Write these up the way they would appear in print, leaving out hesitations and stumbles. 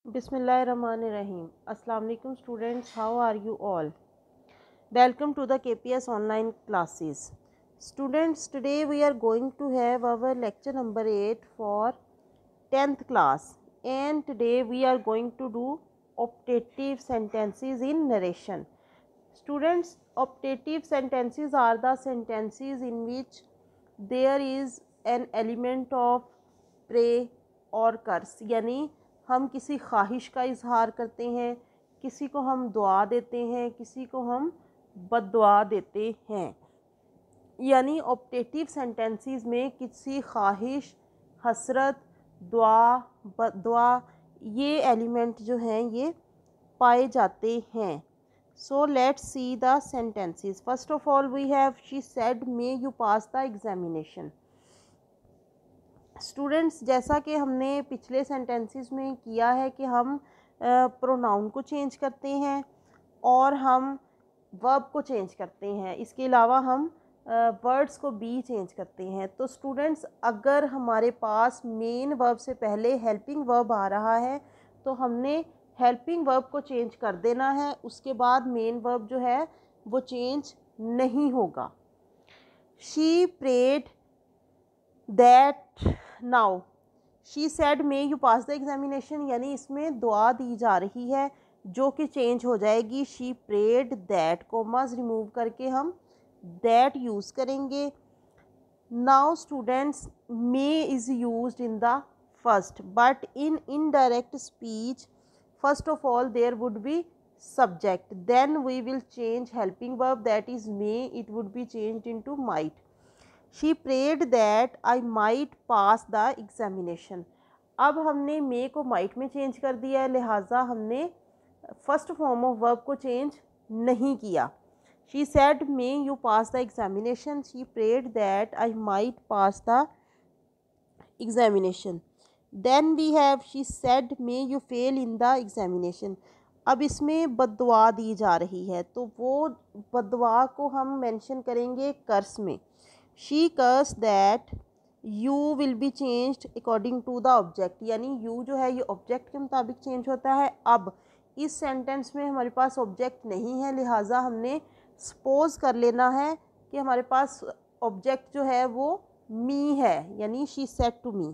Bismillahirrahmanirrahim. Assalamu alaikum students. How are you all? Welcome to the KPS online classes. Students, today we are going to have our lecture number 8 for 10th class. And today we are going to do optative sentences in narration. Students, optative sentences are the sentences in which there is an element of pray और curse, यानी हम किसी ख्वाहिश का इजहार करते हैं, किसी को हम दुआ देते हैं, किसी को हम बद्दुआ देते हैं। यानी ऑप्टेटिव सेंटेंसेस में किसी ख्वाहिश, हसरत, दुआ, बद्दुआ ये एलिमेंट जो हैं ये पाए जाते हैं। So let's see the sentences. First of all we have she said may you pass the examination. Students, जैसा कि हमने पिछले सेंटेंसेस में किया है कि हम प्रोनाउन को चेंज करते हैं और हम वर्ब को चेंज करते हैं, इसके अलावा हम वर्ड्स को भी चेंज करते हैं। तो स्टूडेंट्स, अगर हमारे पास मेन वर्ब से पहले हेल्पिंग वर्ब आ रहा है तो हमने हेल्पिंग वर्ब को चेंज कर देना है, उसके बाद मेन वर्ब जो है वो चेंज नहीं होगा। She prayed that now she said may you pass the examination, यानी इसमें दुआ दी जा रही है जो कि चेंज हो जाएगी। She prayed that, commas remove करके हम दैट यूज़ करेंगे। Now students, may is used in the first, but in indirect speech first of all there would be subject, then we will change helping verb, that is may, it would be changed into might. She prayed that I might pass the examination. अब हमने may को might में change कर दिया है, लिहाजा हमने first form of verb को चेंज नहीं किया। She said may you pass the examination. She prayed that I might pass the examination. Then we have she said may you fail in the examination. अब इसमें बद्दुआ दी जा रही है तो वो बद्दुआ को हम मेंशन करेंगे कर्स में। She curse that you will be changed according to the object, यानी यू जो है ये ऑब्जेक्ट के मुताबिक चेंज होता है। अब इस सेंटेंस में हमारे पास ऑब्जेक्ट नहीं है, लिहाजा हमने सपोज कर लेना है कि हमारे पास ऑब्जेक्ट जो है वो मी है, यानी she said to me.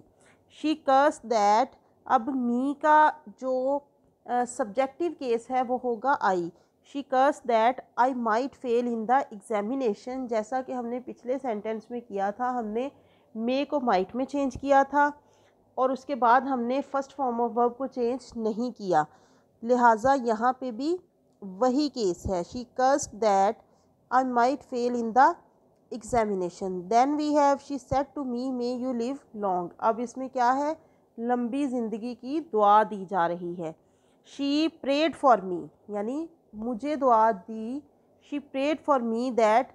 She curse that, अब मी का जो सब्जेक्टिव केस है वो होगा I. She curse that I might fail in the examination, जैसा कि हमने पिछले सेंटेंस में किया था, हमने मे को माइट में चेंज किया था और उसके बाद हमने फर्स्ट फॉर्म ऑफ वर्ब को चेंज नहीं किया, लिहाजा यहाँ पे भी वही केस है। She curse that I might fail in the examination. Then we have she said to me may you live long. अब इसमें क्या है, लंबी ज़िंदगी की दुआ दी जा रही है। शी प्रेड फॉर मी, यानी मुझे दुआ दी। She prayed for me that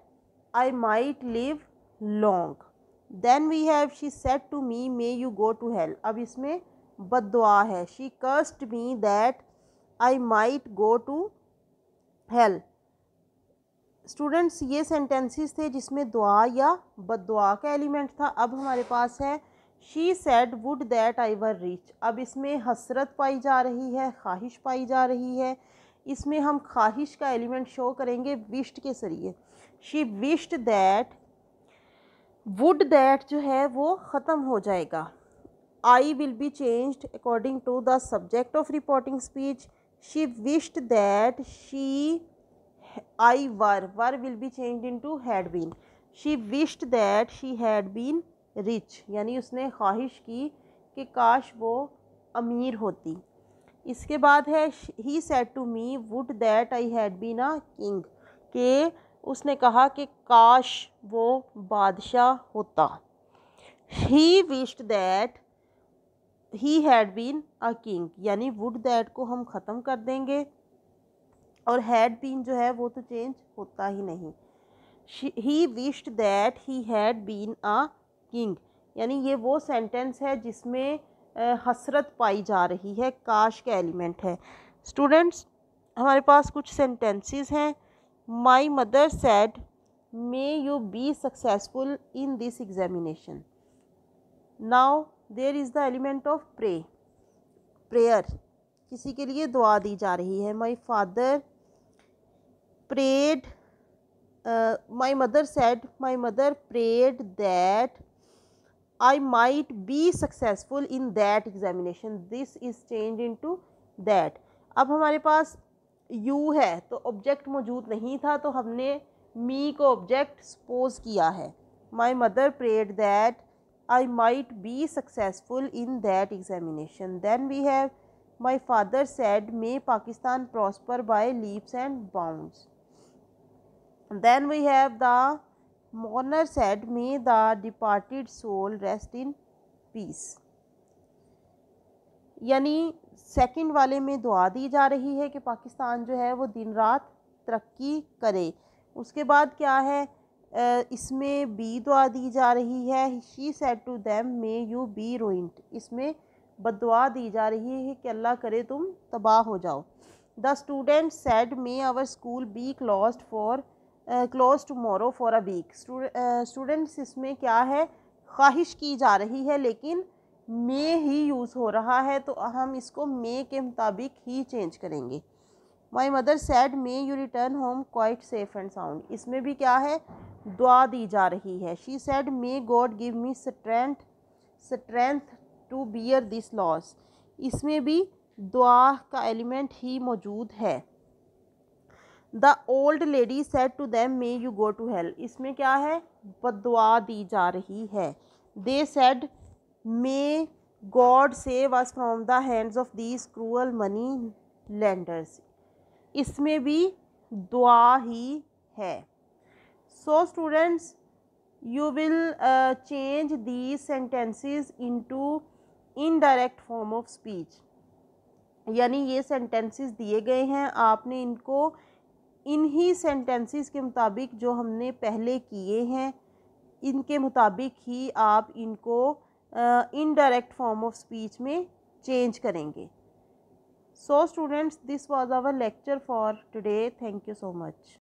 I might live long. Then we have she said to me may you go to hell. अब इसमें बद्दुआ है। She cursed me that I might go to hell. Students, ये sentences थे जिसमें दुआ या बद्दुआ का एलिमेंट था। अब हमारे पास है she said would that I were rich. अब इसमें हसरत पाई जा रही है, ख्वाहिश पाई जा रही है। इसमें हम ख्वाहिश का एलिमेंट शो करेंगे विश्ड के जरिए। She wished that, would that जो है वो ख़त्म हो जाएगा। I will be changed according to the subject of reporting speech. She wished that she I were will be changed into had been. She wished that she had been rich, यानी उसने ख्वाहिश की कि काश वो अमीर होती। इसके बाद है he said to me would that I had been a king, के उसने कहा कि काश वो बादशाह होता। He wished that he had been a king, यानी वुड दैट को हम ख़त्म कर देंगे और हैड बीन जो है वो तो चेंज होता ही नहीं। He wished that he had been a king, यानी ये वो सेंटेंस है जिसमें हसरत पाई जा रही है, काश का एलिमेंट है। स्टूडेंट्स, हमारे पास कुछ सेंटेंसेस हैं। My mother said may you be successful in this examination. Now there is the element of prayer. किसी के लिए दुआ दी जा रही है। My father prayed, my mother prayed that I might be successful in that examination. This is changed into that. अब हमारे पास you है तो ऑब्जेक्ट मौजूद नहीं था तो हमने me को ऑब्जेक्ट सपोज किया है। My mother prayed that I might be successful in that examination. Then we have my father said may Pakistan prosper by leaps and bounds. Then we have the mourner said may the departed soul rest in peace. यानी second वाले में दुआ दी जा रही है कि पाकिस्तान जो है वो दिन रात तरक्की करे। उसके बाद क्या है, इसमें बी दुआ दी जा रही है। She said to them may you be ruined, इसमें बददुआ दी जा रही है कि अल्लाह करे तुम तबाह हो जाओ। The student said may our school be closed tomorrow for a week. Students इसमें क्या है, ख्वाहिश की जा रही है लेकिन मे ही यूज़ हो रहा है तो हम इसको मे के मुताबिक ही चेंज करेंगे। My mother said may you return home quite safe and sound, इसमें भी क्या है, दुआ दी जा रही है। She said may God give me strength to bear this loss, इसमें भी दुआ का एलिमेंट ही मौजूद है। The old lady said to them may you go to hell, इसमें क्या है, बददुआ दी जा रही है। They said may God save us from the hands of these cruel money lenders, इसमें भी दुआ ही है। So students you will change these sentences into indirect form of speech, यानी ये सेंटेंसेस दिए गए हैं, आपने इनको इन्हीं सेंटेंसेस के मुताबिक जो हमने पहले किए हैं इनके मुताबिक ही आप इनको इनडायरेक्ट फॉर्म ऑफ स्पीच में चेंज करेंगे। So students, this was our lecture for today. Thank you so much.